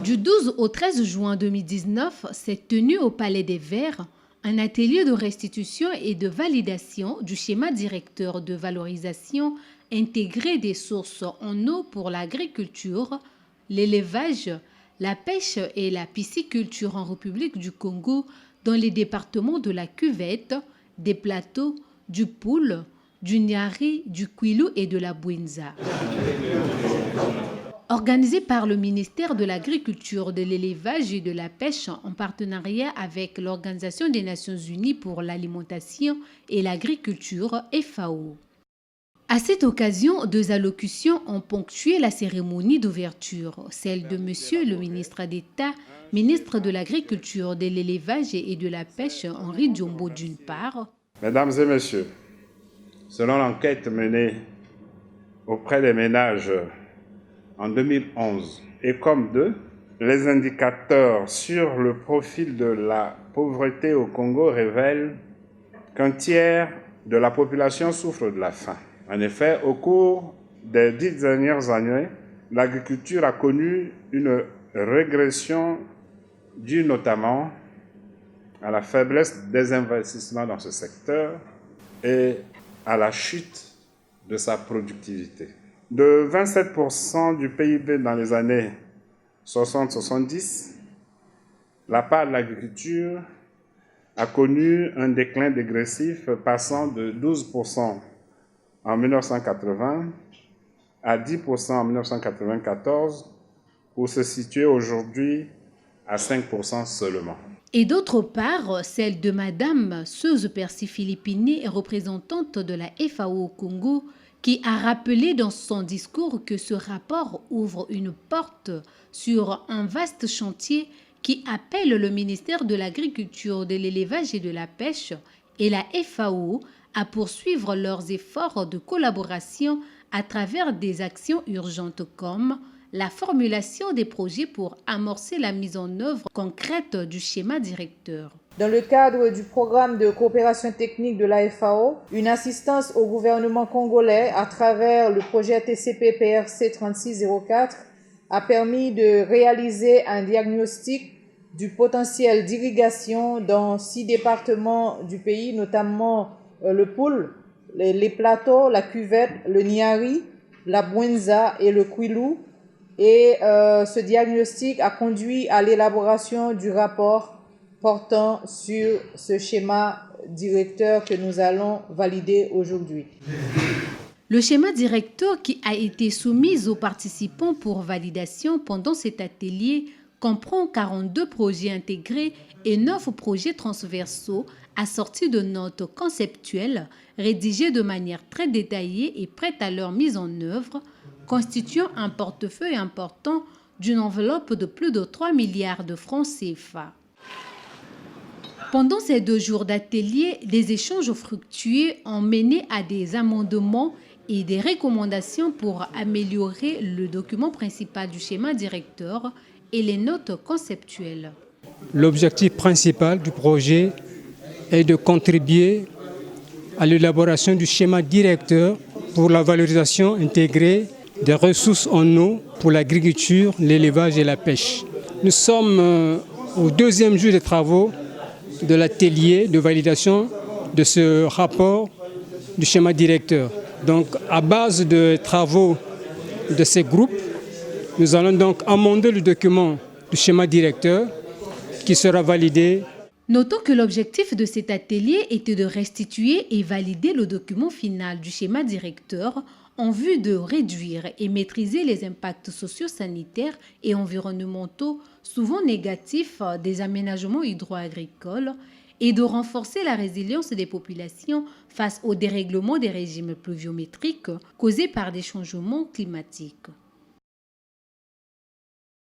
Du 12 au 13 juin 2019, s'est tenu au Palais des Verts un atelier de restitution et de validation du schéma directeur de valorisation intégré des sources en eau pour l'agriculture, l'élevage, la pêche et la pisciculture en République du Congo dans les départements de la Cuvette, des Plateaux, du Poul, du Niari, du Kwilu et de la Bouinza. Organisé par le ministère de l'Agriculture, de l'Élevage et de la Pêche en partenariat avec l'Organisation des Nations Unies pour l'Alimentation et l'Agriculture, FAO. À cette occasion, deux allocutions ont ponctué la cérémonie d'ouverture, celle de Monsieur le ministre d'État, ministre de l'Agriculture, de l'Élevage et de la Pêche, Henri Diombo d'une part. Mesdames et messieurs, selon l'enquête menée auprès des ménages en 2011, et comme les indicateurs sur le profil de la pauvreté au Congo révèlent qu'un tiers de la population souffre de la faim. En effet, au cours des 10 dernières années, l'agriculture a connu une régression due notamment à la faiblesse des investissements dans ce secteur et à la chute de sa productivité. De 27% du PIB dans les années 60-70, la part de l'agriculture a connu un déclin dégressif passant de 12% en 1980 à 10% en 1994 pour se situer aujourd'hui à 5% seulement. Et d'autre part, celle de Madame Seuse Percy Philippini, représentante de la FAO au Congo, qui a rappelé dans son discours que ce rapport ouvre une porte sur un vaste chantier qui appelle le ministère de l'Agriculture, de l'Élevage et de la Pêche et la FAO à poursuivre leurs efforts de collaboration à travers des actions urgentes comme la formulation des projets pour amorcer la mise en œuvre concrète du schéma directeur. Dans le cadre du programme de coopération technique de la FAO, une assistance au gouvernement congolais à travers le projet TCP-PRC 3604 a permis de réaliser un diagnostic du potentiel d'irrigation dans 6 départements du pays, notamment le Poul, les Plateaux, la Cuvette, le Niari, la Bouinza et le Kwilu. Et ce diagnostic a conduit à l'élaboration du rapport portant sur ce schéma directeur que nous allons valider aujourd'hui. Le schéma directeur qui a été soumis aux participants pour validation pendant cet atelier comprend 42 projets intégrés et 9 projets transversaux assortis de notes conceptuelles rédigées de manière très détaillée et prêtes à leur mise en œuvre, constituant un portefeuille important d'une enveloppe de plus de 3 milliards de francs CFA. Pendant ces 2 jours d'atelier, des échanges fructueux ont mené à des amendements et des recommandations pour améliorer le document principal du schéma directeur et les notes conceptuelles. L'objectif principal du projet est de contribuer à l'élaboration du schéma directeur pour la valorisation intégrée des ressources en eau pour l'agriculture, l'élevage et la pêche. Nous sommes au 2e jour des travaux de l'atelier de validation de ce rapport du schéma directeur. Donc, à base de travaux de ces groupes, nous allons donc amender le document du schéma directeur qui sera validé. Notons que l'objectif de cet atelier était de restituer et valider le document final du schéma directeur en vue de réduire et maîtriser les impacts socio-sanitaires et environnementaux souvent négatifs des aménagements hydro-agricoles et de renforcer la résilience des populations face au dérèglement des régimes pluviométriques causés par des changements climatiques.